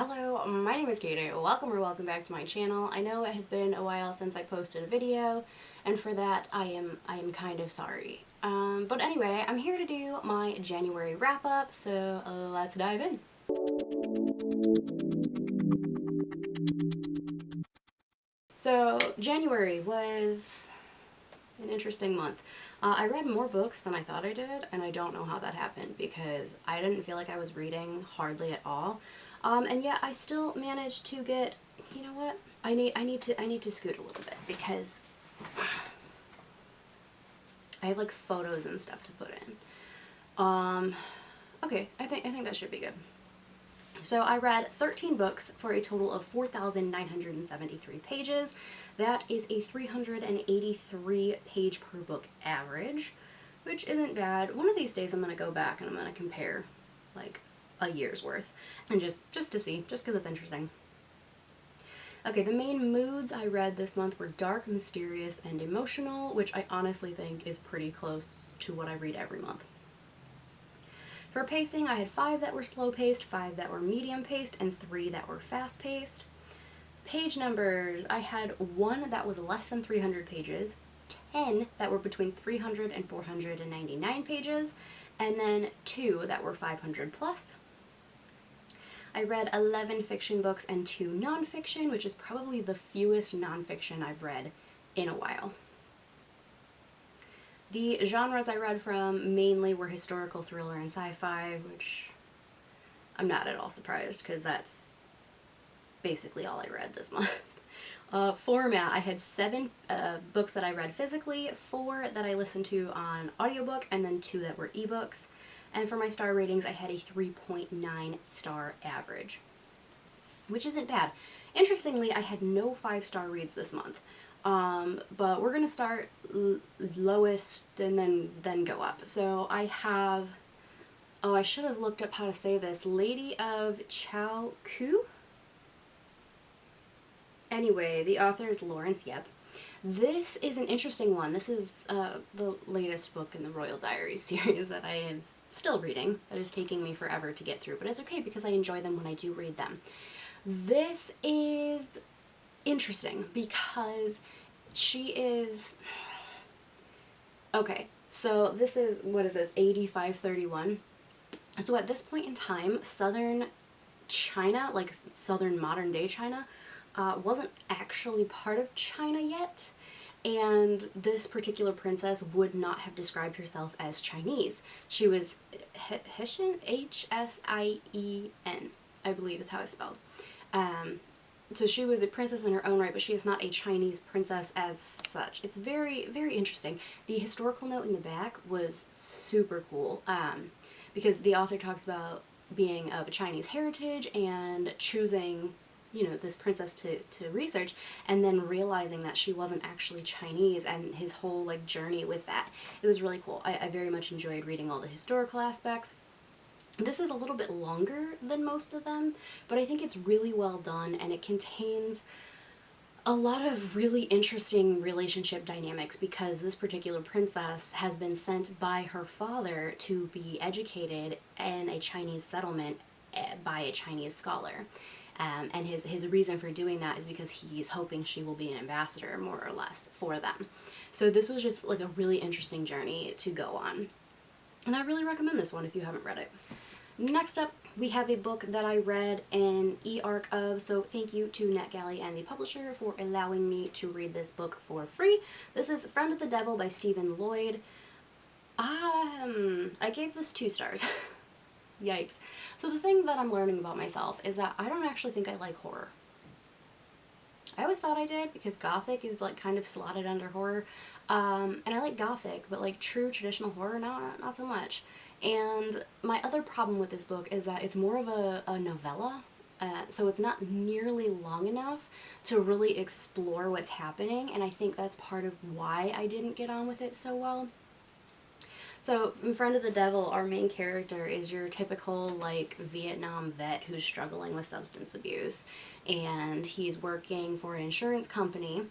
Hello, my name is Katie. Welcome back to my channel. I know it has been a while since I posted a video, and for that I am kind of sorry. But anyway, I'm here to do my January wrap-up, so let's dive in. So January was an interesting month. I read more books than I thought I did, and I don't know how that happened because I didn't feel like I was reading hardly at all. And yet I still managed to get, you know what? I need to scoot a little bit because I have like photos and stuff to put in. Okay, I think that should be good. So I read 13 books for a total of 4,973 pages. That is a 383 page per book average, which isn't bad. One of these days I'm going to go back and I'm going to compare like a year's worth and just to see, just because it's interesting. Okay, the main moods I read this month were dark, mysterious, and emotional, which I honestly think is pretty close to what I read every month. For pacing, I had 5 that were slow-paced, 5 that were medium-paced, and 3 that were fast-paced. Page numbers, I had 1 that was less than 300 pages, 10 that were between 300 and 499 pages, and then 2 that were 500 plus. I read 11 fiction books and 2 nonfiction, which is probably the fewest nonfiction I've read in a while. The genres I read from mainly were historical, thriller, and sci-fi, which I'm not at all surprised because that's basically all I read this month. Format, I had 7 books that I read physically, 4 that I listened to on audiobook, and then 2 that were ebooks. And for my star ratings, I had a 3.9 star average, which isn't bad. Interestingly, I had no 5-star reads this month. But we're gonna start lowest and then go up. So I have, oh, I should have looked up how to say this, Lady of Chao Ku? Anyway, the author is Laurence, yep. This is an interesting one. This is the latest book in the Royal Diaries series that I am still reading. That is taking me forever to get through, but it's okay because I enjoy them when I do read them. This is interesting because she is, okay, so this is, what is this, 8531? So at this point in time, southern China, like southern modern day China, wasn't actually part of China yet, and this particular princess would not have described herself as Chinese. She was Hsien, H-S-I-E-N, I believe is how it's spelled. So she was a princess in her own right, but she is not a Chinese princess as such. It's very, very interesting. The historical note in the back was super cool, because the author talks about being of a Chinese heritage and choosing, you know, this princess to research, and then realizing that she wasn't actually Chinese, and his whole like journey with that. It was really cool. I very much enjoyed reading all the historical aspects. This is a little bit longer than most of them, but I think it's really well done, and it contains a lot of really interesting relationship dynamics because this particular princess has been sent by her father to be educated in a Chinese settlement by a Chinese scholar. And his reason for doing that is because he's hoping she will be an ambassador, more or less, for them. So this was just like a really interesting journey to go on. And I really recommend this one if you haven't read it. Next up, we have a book that I read an e-arc of, so thank you to NetGalley and the publisher for allowing me to read this book for free. This is Friend of the Devil by Stephen Lloyd. I gave this 2 stars. Yikes. So the thing that I'm learning about myself is that I don't actually think I like horror. I always thought I did because gothic is like kind of slotted under horror. And I like gothic, but like true traditional horror, not so much. And my other problem with this book is that it's more of a novella, so it's not nearly long enough to really explore what's happening, and I think that's part of why I didn't get on with it so well. So in Friend of the Devil, our main character is your typical like Vietnam vet who's struggling with substance abuse, and he's working for an insurance company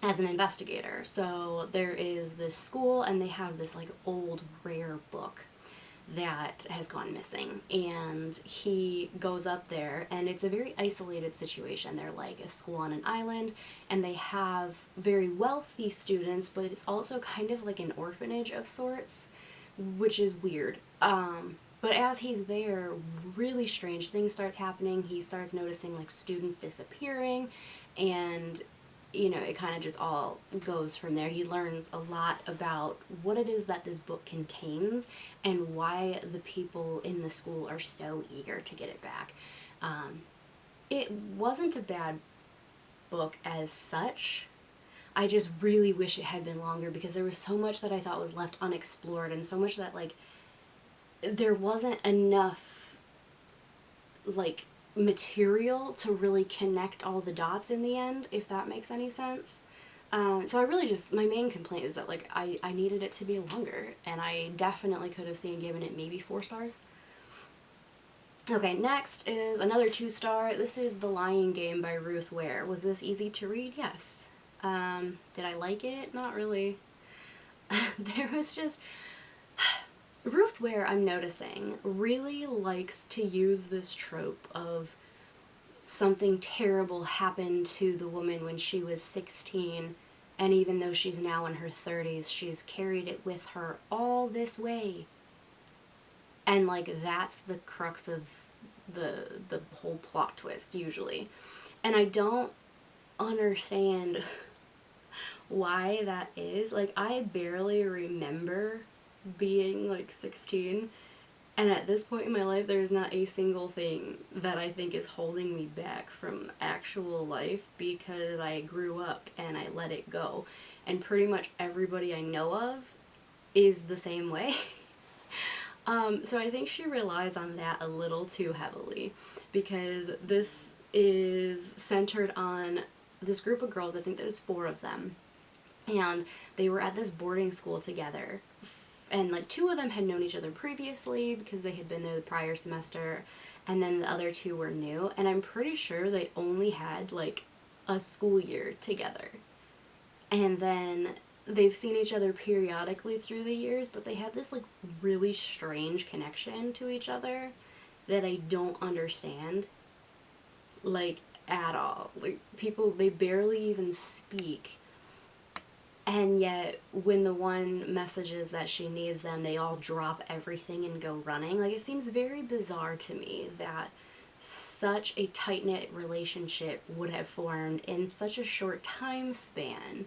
as an investigator. So there is this school and they have this like old rare book that has gone missing, and he goes up there, and it's a very isolated situation. They're like a school on an island, and they have very wealthy students, but it's also kind of like an orphanage of sorts, which is weird. But as he's there, really strange things starts happening. He starts noticing like students disappearing, and it kind of just all goes from there. He learns a lot about what it is that this book contains and why the people in the school are so eager to get it back. It wasn't a bad book as such. I just really wish it had been longer, because there was so much that I thought was left unexplored, and so much that, like, there wasn't enough, like, material to really connect all the dots in the end, if that makes any sense. So I really just, my main complaint is that, like, I needed it to be longer, and I definitely could have given it maybe 4 stars. Okay, next is another 2-star. This is The Lying Game by Ruth Ware. Was this easy to read? Yes. Did I like it? Not really. There was just... Ruth Ware, I'm noticing, really likes to use this trope of something terrible happened to the woman when she was 16, and even though she's now in her 30s, she's carried it with her all this way. And, like, that's the crux of the whole plot twist, usually. And I don't understand why that is. Like, I barely remember being, like, 16, and at this point in my life, there's not a single thing that I think is holding me back from actual life, because I grew up and I let it go. And pretty much everybody I know of is the same way. So I think she relies on that a little too heavily, because this is centered on this group of girls. I think there's 4 of them, and they were at this boarding school together, and, like, 2 of them had known each other previously because they had been there the prior semester, and then the other 2 were new, and I'm pretty sure they only had, like, a school year together. And then they've seen each other periodically through the years, but they have this, like, really strange connection to each other that I don't understand, like, at all. Like, people, they barely even speak, and yet when the one messages that she needs them, they all drop everything and go running. Like, it seems very bizarre to me that such a tight-knit relationship would have formed in such a short time span,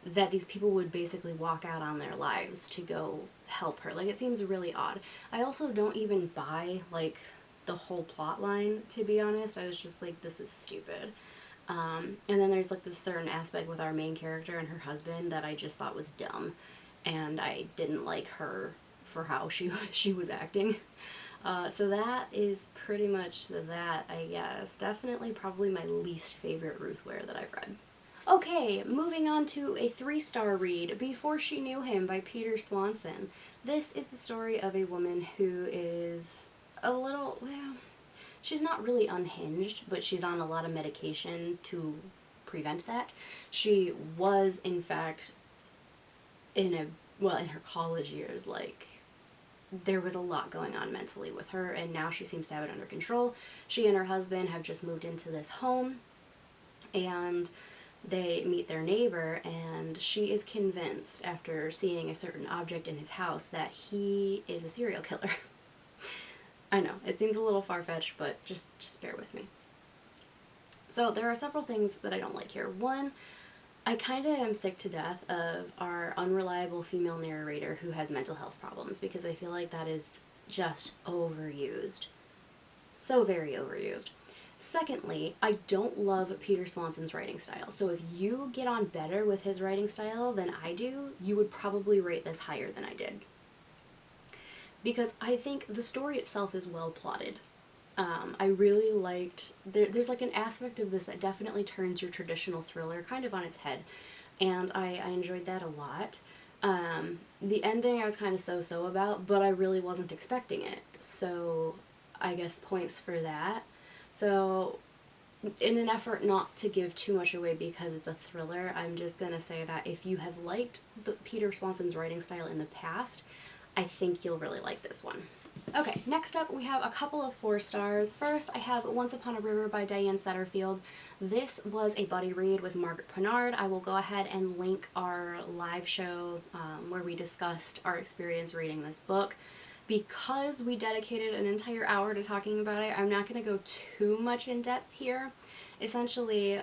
that these people would basically walk out on their lives to go help her. Like, it seems really odd. I also don't even buy, like, the whole plot line, to be honest. I was just like, this is stupid. And then there's, like, this certain aspect with our main character and her husband that I just thought was dumb, and I didn't like her for how she was acting. So that is pretty much that, I guess. Definitely probably my least favorite Ruth Ware that I've read. Okay, moving on to a 3-star read, Before She Knew Him by Peter Swanson. This is the story of a woman who is a little, well, she's not really unhinged, but she's on a lot of medication to prevent that. She was, in fact, in her college years, like, there was a lot going on mentally with her, and now she seems to have it under control. She and her husband have just moved into this home, and they meet their neighbor, and she is convinced, after seeing a certain object in his house, that he is a serial killer. I know, it seems a little far-fetched, but just bear with me. So there are several things that I don't like here. One, I kind of am sick to death of our unreliable female narrator who has mental health problems, because I feel like that is just overused. So very overused. Secondly, I don't love Peter Swanson's writing style. So if you get on better with his writing style than I do, you would probably rate this higher than I did. Because I think the story itself is well plotted. I really liked, there's like an aspect of this that definitely turns your traditional thriller kind of on its head, and I enjoyed that a lot. The ending I was kind of so-so about, but I really wasn't expecting it, so I guess points for that. So in an effort not to give too much away because it's a thriller, I'm just going to say that if you have liked Peter Swanson's writing style in the past, I think you'll really like this one. Okay, next up we have a couple of 4 stars. First, I have Once Upon a River by Diane Setterfield. This was a buddy read with Margaret Pennard. I will go ahead and link our live show where we discussed our experience reading this book. Because we dedicated an entire hour to talking about it, I'm not going to go too much in depth here. Essentially,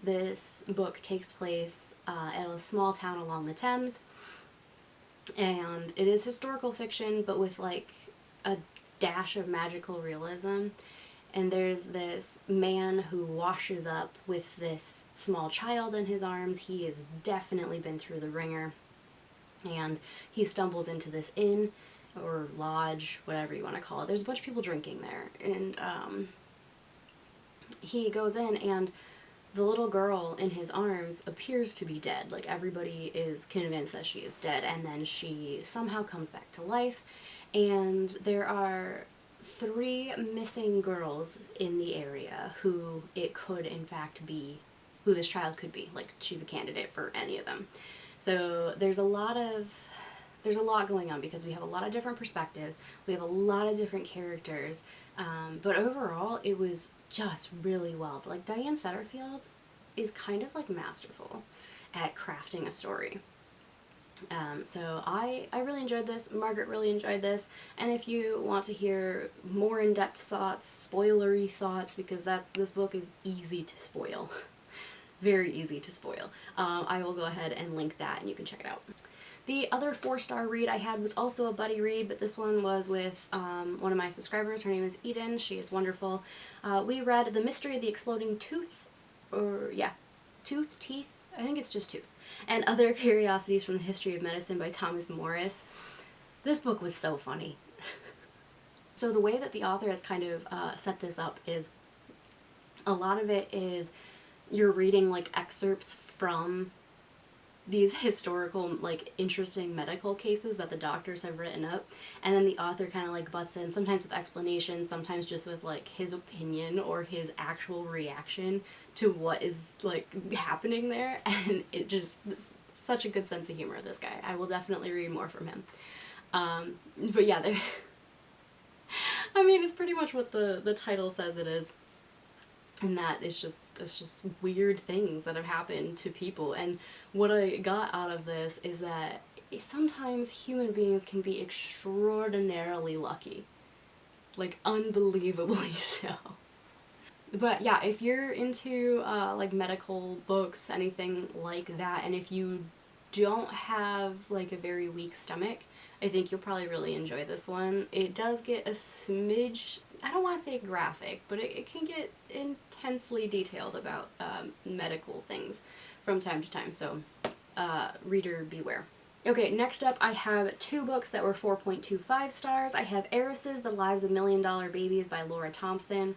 this book takes place at a small town along the Thames, and it is historical fiction, but with like a dash of magical realism. And there's this man who washes up with this small child in his arms. He has definitely been through the ringer, and he stumbles into this inn or lodge, whatever you want to call it. There's a bunch of people drinking there, and he goes in, and the little girl in his arms appears to be dead. Like, everybody is convinced that she is dead, and then she somehow comes back to life, and there are 3 missing girls in the area who it could in fact be, who this child could be. Like, she's a candidate for any of them. So there's a lot going on because we have a lot of different perspectives, we have a lot of different characters, but overall it was just really well. But like, Diane Setterfield is kind of like masterful at crafting a story. So I really enjoyed this. Margaret really enjoyed this. And if you want to hear more in-depth thoughts, spoilery thoughts, because this book is easy to spoil. Very easy to spoil. I will go ahead and link that and you can check it out. The other 4-star read I had was also a buddy read, but this one was with one of my subscribers. Her name is Eden. She is wonderful. We read The Mystery of the Exploding Tooth, Teeth? I think it's just Tooth. And Other Curiosities from the History of Medicine by Thomas Morris. This book was so funny. So the way that the author has kind of set this up is a lot of it is you're reading like excerpts from these historical, like, interesting medical cases that the doctors have written up, and then the author kind of like butts in, sometimes with explanations, sometimes just with like his opinion or his actual reaction to what is like happening there, and it just, such a good sense of humor, this guy. I will definitely read more from him. But yeah, I mean, it's pretty much what the title says it is. And that it's just weird things that have happened to people. And what I got out of this is that sometimes human beings can be extraordinarily lucky. Like, unbelievably so. But yeah, if you're into like medical books, anything like that, and if you don't have like a very weak stomach, I think you'll probably really enjoy this one. It does get a smidge, I don't want to say graphic, but it can get intensely detailed about medical things from time to time, so reader beware. Okay, next up I have 2 books that were 4.25 stars. I have Heiresses, The Lives of $1,000,000 Babies by Laura Thompson.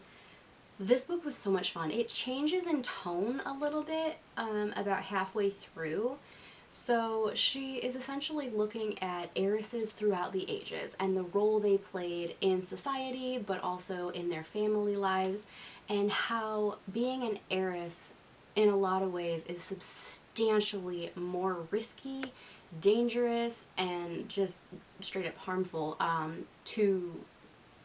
This book was so much fun. It changes in tone a little bit about halfway through. So she is essentially looking at heiresses throughout the ages and the role they played in society, but also in their family lives, and how being an heiress in a lot of ways is substantially more risky, dangerous, and just straight up harmful to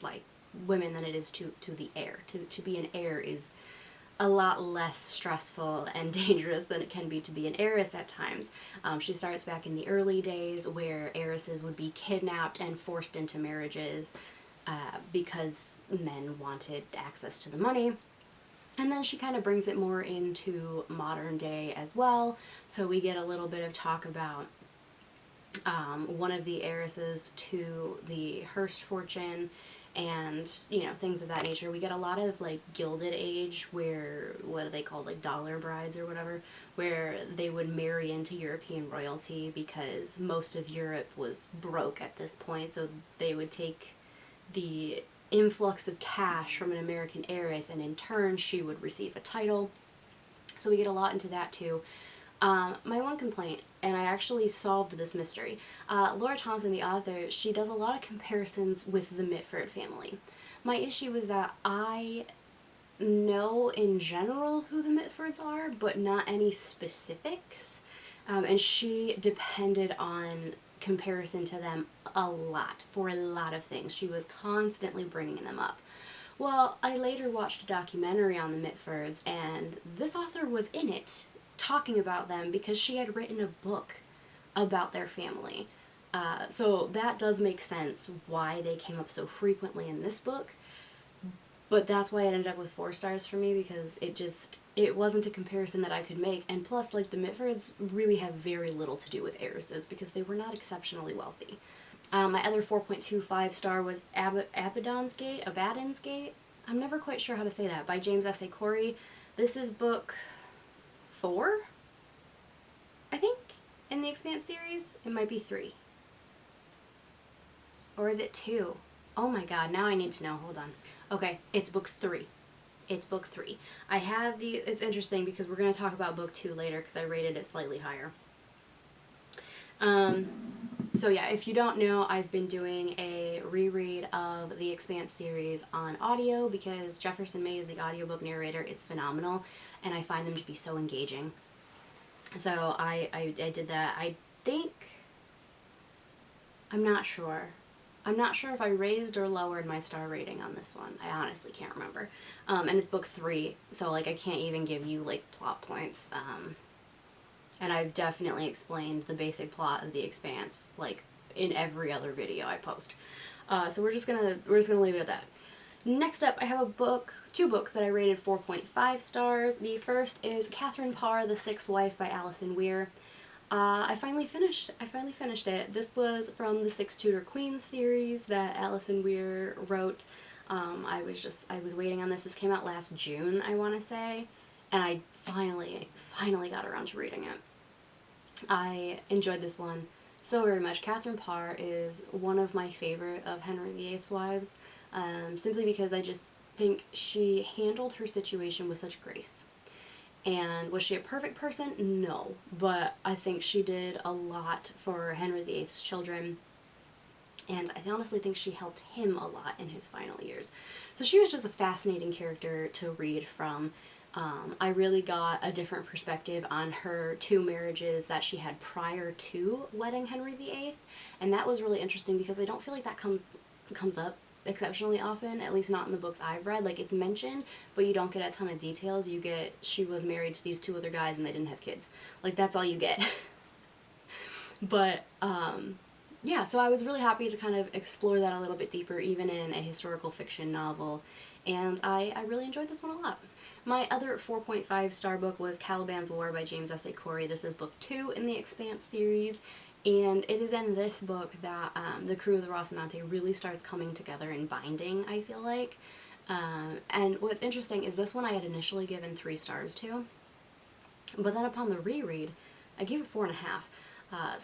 like women than it is to the heir. To be an heir is a lot less stressful and dangerous than it can be to be an heiress at times. She starts back in the early days where heiresses would be kidnapped and forced into marriages because men wanted access to the money. And then she kind of brings it more into modern day as well. So we get a little bit of talk about one of the heiresses to the Hearst fortune, and, you know, things of that nature. We get a lot of, like, Gilded Age, where, what are they called, like, dollar brides or whatever, where they would marry into European royalty because most of Europe was broke at this point, so they would take the influx of cash from an American heiress, and in turn she would receive a title. So we get a lot into that, too. My one complaint, and I actually solved this mystery, Laura Thompson, the author, she does a lot of comparisons with the Mitford family. My issue is that I know in general who the Mitfords are, but not any specifics, and she depended on comparison to them a lot for a lot of things. She was constantly bringing them up. Well, I later watched a documentary on the Mitfords, and this author was in it talking about them because she had written a book about their family. So that does make sense why they came up so frequently in this book. But that's why it ended up with 4 stars for me, because it wasn't a comparison that I could make. And plus, like, the Mitfords really have very little to do with heiresses because they were not exceptionally wealthy. My other 4.25 star was Abaddon's Gate. I'm never quite sure how to say that, by James S. A. Corey. This is book 4, I think, in the Expanse series. It might be 3. Or is it 2? Oh my god, now I need to know. Hold on. Okay, it's book 3. It's book 3. I have it's interesting because we're going to talk about book 2 later because I rated it slightly higher. So yeah, if you don't know, I've been doing a reread of the Expanse series on audio because Jefferson Mays, the audiobook narrator, is phenomenal, and I find them to be so engaging. So I did that. I think, I'm not sure if I raised or lowered my star rating on this one. I honestly can't remember. And it's book 3, so like I can't even give you like plot points. And I've definitely explained the basic plot of The Expanse, like, in every other video I post. So we're just gonna leave it at that. Next up, I have two books that I rated 4.5 stars. The first is Katharine Parr, The Sixth Wife by Alison Weir. I finally finished it. This was from the Six Tudor Queens series that Alison Weir wrote. I was waiting on this. This came out last June, I want to say, and I finally got around to reading it. I enjoyed this one so very much. Katharine Parr is one of my favorite of Henry VIII's wives, simply because I just think she handled her situation with such grace. And was she a perfect person? No, but I think she did a lot for Henry VIII's children, and I honestly think she helped him a lot in his final years. So she was just a fascinating character to read from. I really got a different perspective on her 2 marriages that she had prior to wedding Henry VIII, and that was really interesting because I don't feel like that comes up exceptionally often, at least not in the books I've read. Like, it's mentioned, but you don't get a ton of details. You get, she was married to these 2 other guys and they didn't have kids. Like, that's all you get. But, yeah, so I was really happy to kind of explore that a little bit deeper, even in a historical fiction novel, and I really enjoyed this one a lot. My other 4.5 star book was Calibans War by James S. A. Corey. This is book 2 in the Expanse series, and it is in this book that the crew of the Rocinante really starts coming together and binding, I feel like. And what's interesting is this one I had initially given 3 stars to, but then upon the reread, I gave it 4.5.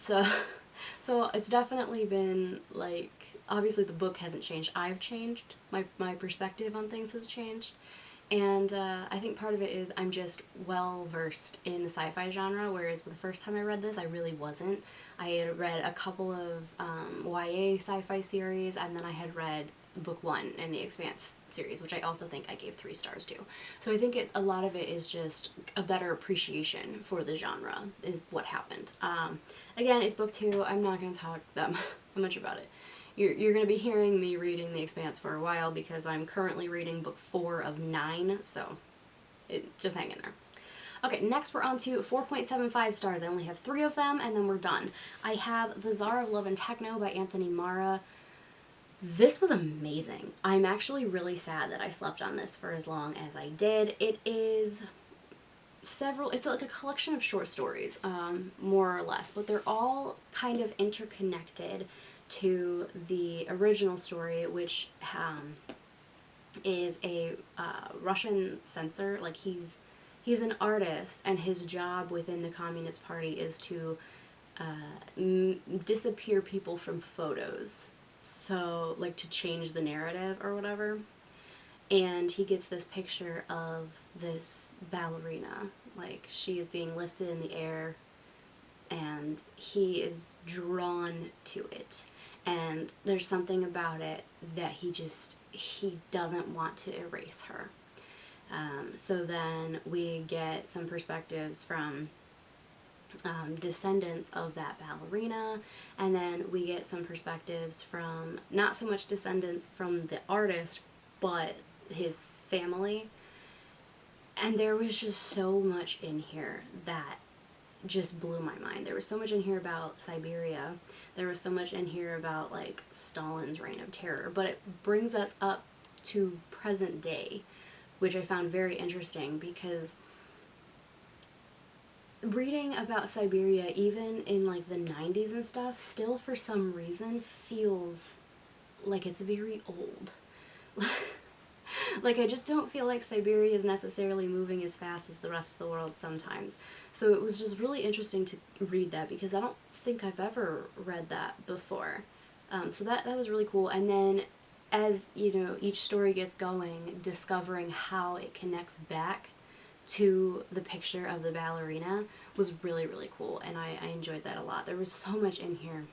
So it's definitely been, like, obviously the book hasn't changed. I've changed. My perspective on things has changed. And I think part of it is I'm just well versed in the sci-fi genre, whereas the first time I read this, I really wasn't. I had read a couple of YA sci-fi series, and then I had read book 1 in the Expanse series, which I also think I gave 3 stars to. So I think a lot of it is just a better appreciation for the genre is what happened. Again, it's book 2. I'm not going to talk that much about it. You're going to be hearing me reading The Expanse for a while because I'm currently reading book 4 of 9, so just hang in there. Okay, next we're on to 4.75 stars. I only have 3 of them, and then we're done. I have The Tsar of Love and Techno by Anthony Marra. This was amazing. I'm actually really sad that I slept on this for as long as I did. It is it's like a collection of short stories, more or less, but they're all kind of interconnected to the original story, which is a Russian censor. Like, he's an artist, and his job within the Communist Party is to disappear people from photos, so, like, to change the narrative or whatever. And he gets this picture of this ballerina, like, she is being lifted in the air, and he is drawn to it. And there's something about it that he doesn't want to erase her. So then we get some perspectives from descendants of that ballerina, and then we get some perspectives from not so much descendants from the artist, but his family. And there was just so much in here that just blew my mind. There was so much in here about Siberia. There was so much in here about like Stalin's reign of terror, but it brings us up to present day, which I found very interesting because reading about Siberia, even in like the 90s and stuff, still for some reason feels like it's very old. Like, I just don't feel like Siberia is necessarily moving as fast as the rest of the world sometimes. So it was just really interesting to read that because I don't think I've ever read that before. So that was really cool. And then as, you know, each story gets going, discovering how it connects back to the picture of the ballerina was really, really cool. And I enjoyed that a lot. There was so much in here.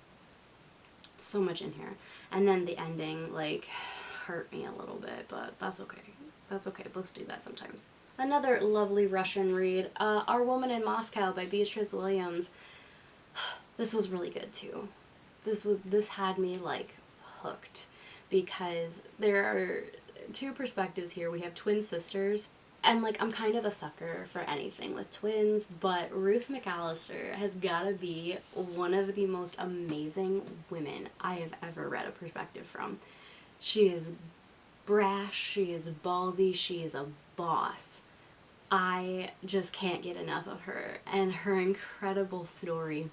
So much in here. And then the ending, like, hurt me a little bit, but that's okay. That's okay. Books do that sometimes. Another lovely Russian read, Our Woman in Moscow by Beatriz Williams. This was really good too. This had me like hooked because there are two perspectives here. We have twin sisters, and like I'm kind of a sucker for anything with twins, but Ruth McAllister has gotta be one of the most amazing women I have ever read a perspective from. She is brash, she is ballsy, she is a boss. I just can't get enough of her and her incredible story.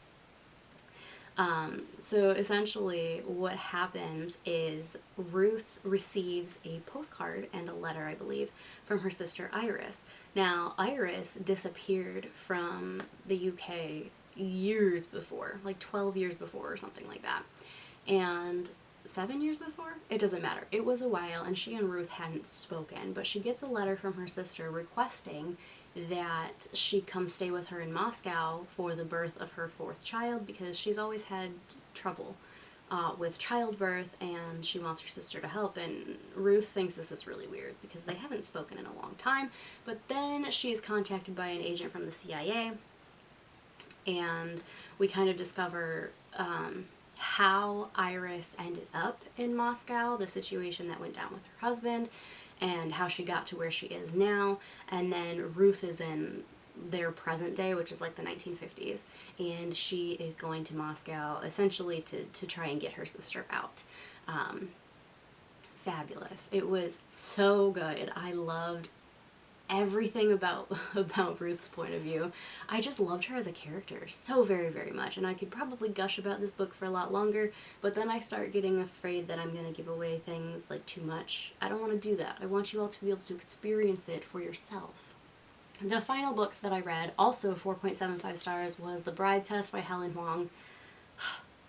So essentially what happens is Ruth receives a postcard and a letter, I believe, from her sister Iris. Now, Iris disappeared from the UK years before, like 12 years before or something like that. And 7 years before? It doesn't matter. It was a while, and she and Ruth hadn't spoken, but she gets a letter from her sister requesting that she come stay with her in Moscow for the birth of her fourth child because she's always had trouble with childbirth and she wants her sister to help. And Ruth thinks this is really weird because they haven't spoken in a long time, but then she is contacted by an agent from the CIA and we kind of discover how Iris ended up in Moscow, the situation that went down with her husband, and how she got to where she is now. And then Ruth is in their present day, which is like the 1950s, and she is going to Moscow essentially to try and get her sister out. Fabulous. It was so good. I loved everything about Ruth's point of view. I just loved her as a character so very, very much, and I could probably gush about this book for a lot longer, but then I start getting afraid that I'm going to give away things like too much. I don't want to do that. I want you all to be able to experience it for yourself. The final book that I read, also 4.75 stars, was The Bride Test by Helen Hoang.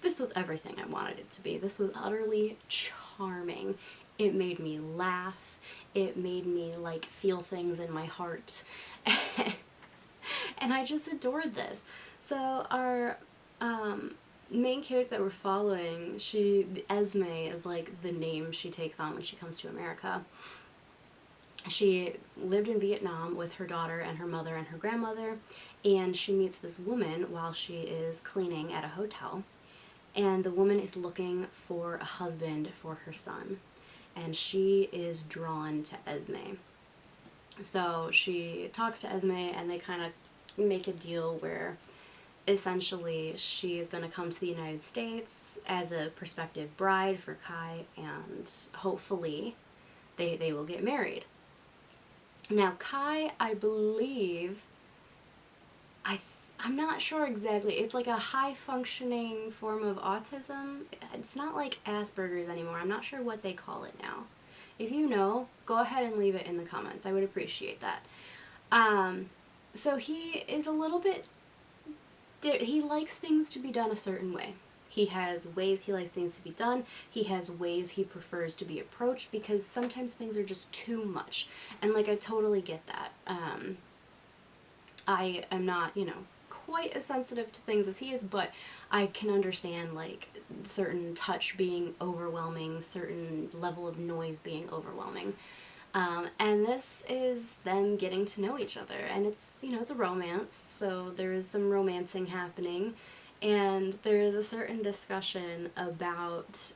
This was everything I wanted it to be. This was utterly charming. It made me laugh. It made me like feel things in my heart. And I just adored this. So our main character that we're following, Esme is like the name she takes on when she comes to America. She lived in Vietnam with her daughter and her mother and her grandmother, and she meets this woman while she is cleaning at a hotel. And the woman is looking for a husband for her son, and she is drawn to Esme. So she talks to Esme, and they kind of make a deal where essentially she is going to come to the United States as a prospective bride for Kai, and hopefully they will get married. Now Kai, I believe, I'm not sure exactly. It's like a high-functioning form of autism. It's not like Asperger's anymore. I'm not sure what they call it now. If you know, go ahead and leave it in the comments. I would appreciate that. So he is a little bit... He likes things to be done a certain way. He has ways he likes things to be done. He has ways he prefers to be approached because sometimes things are just too much. And like, I totally get that. I am not, quite as sensitive to things as he is, but I can understand like certain touch being overwhelming, certain level of noise being overwhelming. And this is them getting to know each other, and it's, you know, it's a romance, so there is some romancing happening, and there is a certain discussion about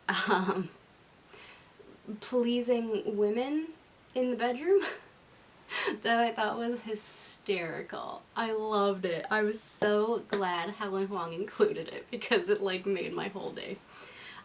pleasing women in the bedroom that I thought was hysterical. I loved it. I was so glad Helen Hoang included it because it like made my whole day.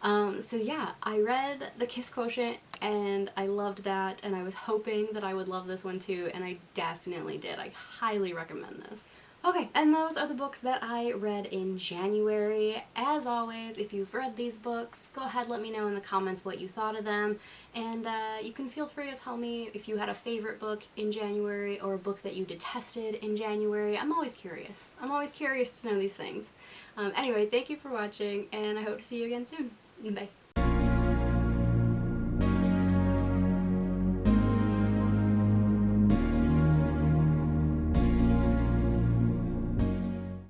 So yeah, I read The Kiss Quotient and I loved that, and I was hoping that I would love this one too, and I definitely did. I highly recommend this. Okay, and those are the books that I read in January. As always, if you've read these books, go ahead, let me know in the comments what you thought of them, and you can feel free to tell me if you had a favorite book in January or a book that you detested in January. I'm always curious. I'm always curious to know these things. Anyway, thank you for watching, and I hope to see you again soon. Bye.